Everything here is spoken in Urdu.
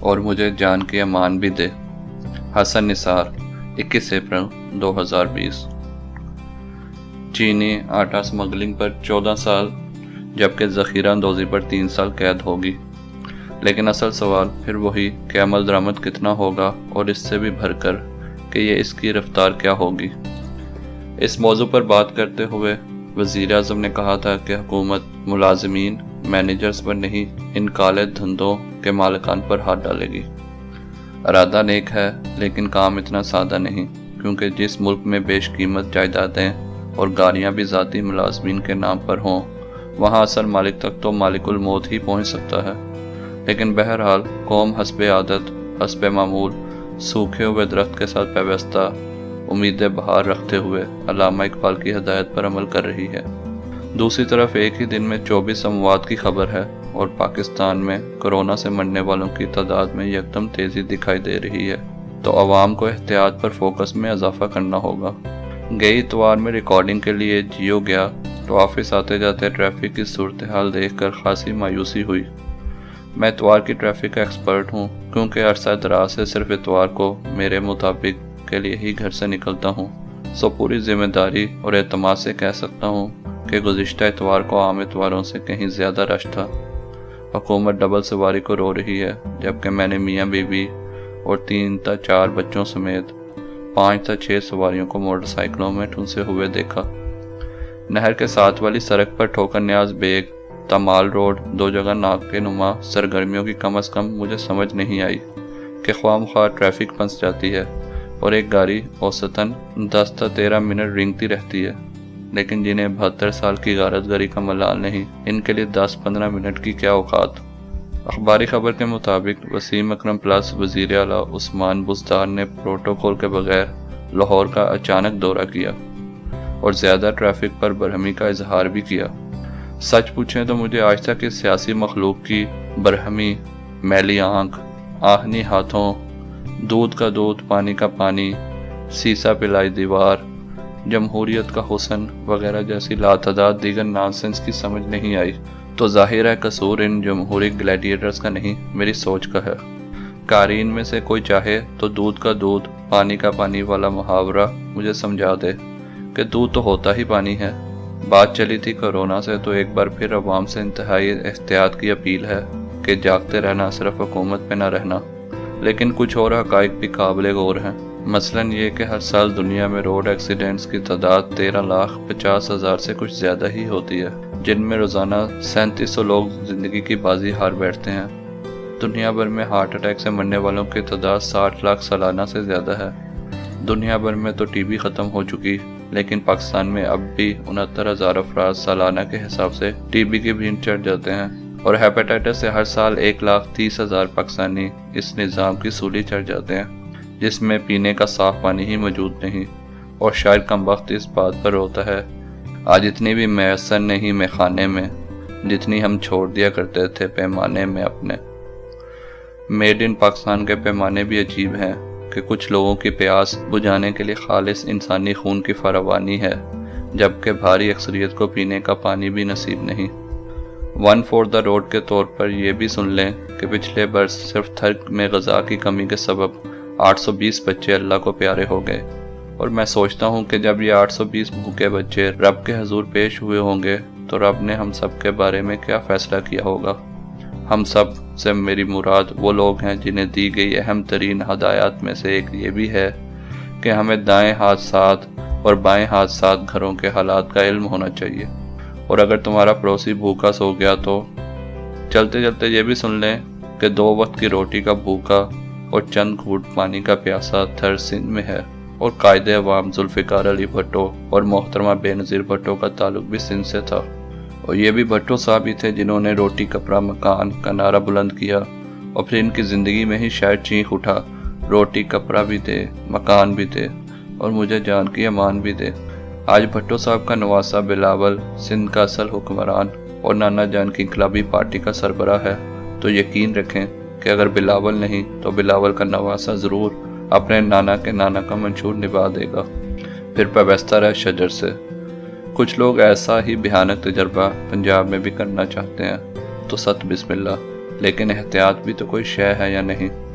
اور مجھے جان کی امان بھی دے۔ حسن نثار، 21 اپریل 2020۔ چینی آٹا سمگلنگ پر 14 سال جبکہ ذخیرہ اندوزی پر 3 سال قید ہوگی، لیکن اصل سوال پھر وہی کہ عمل درآمد کتنا ہوگا اور اس سے بھی بڑھ کر کہ یہ اس کی رفتار کیا ہوگی۔ اس موضوع پر بات کرتے ہوئے وزیر اعظم نے کہا تھا کہ حکومت ملازمین مینیجرز پر نہیں، ان کالے دھندوں کے مالکان پر ہاتھ ڈالے گی۔ ارادہ نیک ہے لیکن کام اتنا سادہ نہیں، کیونکہ جس ملک میں بیش قیمت جائیدادیں اور گاڑیاں بھی ذاتی ملازمین کے نام پر ہوں، وہاں اصل مالک تک تو مالک الموت ہی پہنچ سکتا ہے۔ لیکن بہرحال قوم حسب عادت، حسب معمول، سوکھے ہوئے درخت کے ساتھ پیوستہ امید بہار رکھتے ہوئے علامہ اقبال کی ہدایت پر عمل کر رہی ہے۔ دوسری طرف ایک ہی دن میں 24 اموات کی خبر ہے اور پاکستان میں کورونا سے مرنے والوں کی تعداد میں یکدم تیزی دکھائی دے رہی ہے، تو عوام کو احتیاط پر فوکس میں اضافہ کرنا ہوگا۔ گئی اتوار میں ریکارڈنگ کے لیے جیو گیا تو آفس آتے جاتے ٹریفک کی صورتحال دیکھ کر خاصی مایوسی ہوئی۔ میں اتوار کی ٹریفک کا ایکسپرٹ ہوں، کیونکہ عرصہ دراز سے صرف اتوار کو میرے مطابق کے لیے ہی گھر سے نکلتا ہوں، سو پوری ذمہ داری اور اعتماد سے کہہ سکتا ہوں کہ گزشتہ اتوار کو عام اتواروں سے کہیں زیادہ رش تھا۔ حکومت ڈبل سواری کو رو رہی ہے، جبکہ میں نے میاں بیوی اور 3 تا 4 بچوں سمیت 5 تا 6 سواریوں کو موٹر سائیکلوں میں ٹھونسے ہوئے دیکھا۔ نہر کے ساتھ والی سڑک پر ٹھوکر نیاز بیگ تمال روڈ 2 جگہ ناکے نما سرگرمیوں کی کم از کم مجھے سمجھ نہیں آئی کہ خواہ مخواہ ٹریفک پھنس جاتی ہے اور ایک گاڑی اوسطاً 10 تا 13 منٹ رینگتی رہتی ہے، لیکن جنہیں 72 سال کی غارت گری کا ملال نہیں، ان کے لیے 10-15 منٹ کی کیا اوقات۔ اخباری خبر کے مطابق وسیم اکرم پلس وزیر اعلیٰ عثمان بزدار نے پروٹوکول کے بغیر لاہور کا اچانک دورہ کیا اور زیادہ ٹریفک پر برہمی کا اظہار بھی کیا۔ سچ پوچھیں تو مجھے آج تک اس سیاسی مخلوق کی برہمی، میلی آنکھ، آہنی ہاتھوں، دودھ کا دودھ پانی کا پانی، سیسا پلائی دیوار، جمہوریت کا حسن وغیرہ جیسی لاتعداد دیگر نانسنس کی سمجھ نہیں آئی، تو ظاہر ہے قصور ان جمہوری گلیڈیٹرز کا نہیں، میری سوچ کا ہے۔ قارئین میں سے کوئی چاہے تو دودھ کا دودھ پانی کا پانی والا محاورہ مجھے سمجھا دے کہ دودھ تو ہوتا ہی پانی ہے۔ بات چلی تھی کورونا سے، تو ایک بار پھر عوام سے انتہائی احتیاط کی اپیل ہے کہ جاگتے رہنا، صرف حکومت پہ نہ رہنا۔ لیکن کچھ اور حقائق بھی قابل غور ہیں، مثلاً یہ کہ ہر سال دنیا میں روڈ ایکسیڈنٹس کی تعداد 13,50,000 سے کچھ زیادہ ہی ہوتی ہے، جن میں روزانہ 3700 لوگ زندگی کی بازی ہار بیٹھتے ہیں۔ دنیا بھر میں ہارٹ اٹیک سے مرنے والوں کی تعداد 60 لاکھ سالانہ سے زیادہ ہے۔ دنیا بھر میں تو ٹی بی ختم ہو چکی، لیکن پاکستان میں اب بھی 69,000 افراد سالانہ کے حساب سے ٹی بی کی بھینٹ چڑھ جاتے ہیں، اور ہیپیٹائٹس سے ہر سال 1,30,000 پاکستانی اس نظام کی سولی چڑھ جاتے ہیں، جس میں پینے کا صاف پانی ہی موجود نہیں، اور شاید کم وقت اس بات پر ہوتا ہے آج اتنی بھی میسر نہیں میخانے میں، جتنی ہم چھوڑ دیا کرتے تھے پیمانے میں اپنے۔ میڈ ان پاکستان کے پیمانے بھی عجیب ہیں کہ کچھ لوگوں کی پیاس بجھانے کے لیے خالص انسانی خون کی فراوانی ہے، جبکہ بھاری اکثریت کو پینے کا پانی بھی نصیب نہیں۔ 1 فار دا روڈ کے طور پر یہ بھی سن لیں کہ پچھلے برس صرف تھرک میں غذا کی کمی کے سبب 820 بچے اللہ کو پیارے ہو گئے، اور میں سوچتا ہوں کہ جب یہ 820 بھوکے بچے رب کے حضور پیش ہوئے ہوں گے تو رب نے ہم سب کے بارے میں کیا فیصلہ کیا ہوگا۔ ہم سب سے میری مراد وہ لوگ ہیں جنہیں دی گئی اہم ترین ہدایات میں سے ایک یہ بھی ہے کہ ہمیں دائیں ہاتھ ساتھ اور بائیں ہاتھ ساتھ گھروں کے حالات کا علم ہونا چاہیے، اور اگر تمہارا پڑوسی بھوکا سو گیا تو چلتے چلتے یہ بھی سن لیں کہ 2 وقت کی روٹی کا بھوکا اور چند گھونٹ پانی کا پیاسا تھر سندھ میں ہے، اور قائد عوام ذوالفقار علی بھٹو اور محترمہ بے نظیر بھٹو کا تعلق بھی سندھ سے تھا، اور یہ بھی بھٹو صاحب ہی تھے جنہوں نے روٹی کپڑا مکان کا نعرہ بلند کیا، اور پھر ان کی زندگی میں ہی شاید چینخ اٹھا روٹی کپڑا بھی دے، مکان بھی دے، اور مجھے جان کی امان بھی دے۔ آج بھٹو صاحب کا نواسہ بلاول سندھ کا اصل حکمران اور نانا جان کی انقلابی پارٹی کا سربراہ ہے، تو یقین رکھیں کہ اگر بلاول نہیں تو بلاول کا نواسہ ضرور اپنے نانا کے نانا کا منشور نبھا دے گا۔ پھر پیوستہ رہ شجر سے۔ کچھ لوگ ایسا ہی بھیانک تجربہ پنجاب میں بھی کرنا چاہتے ہیں، تو ست بسم اللہ۔ لیکن احتیاط بھی تو کوئی شے ہے یا نہیں؟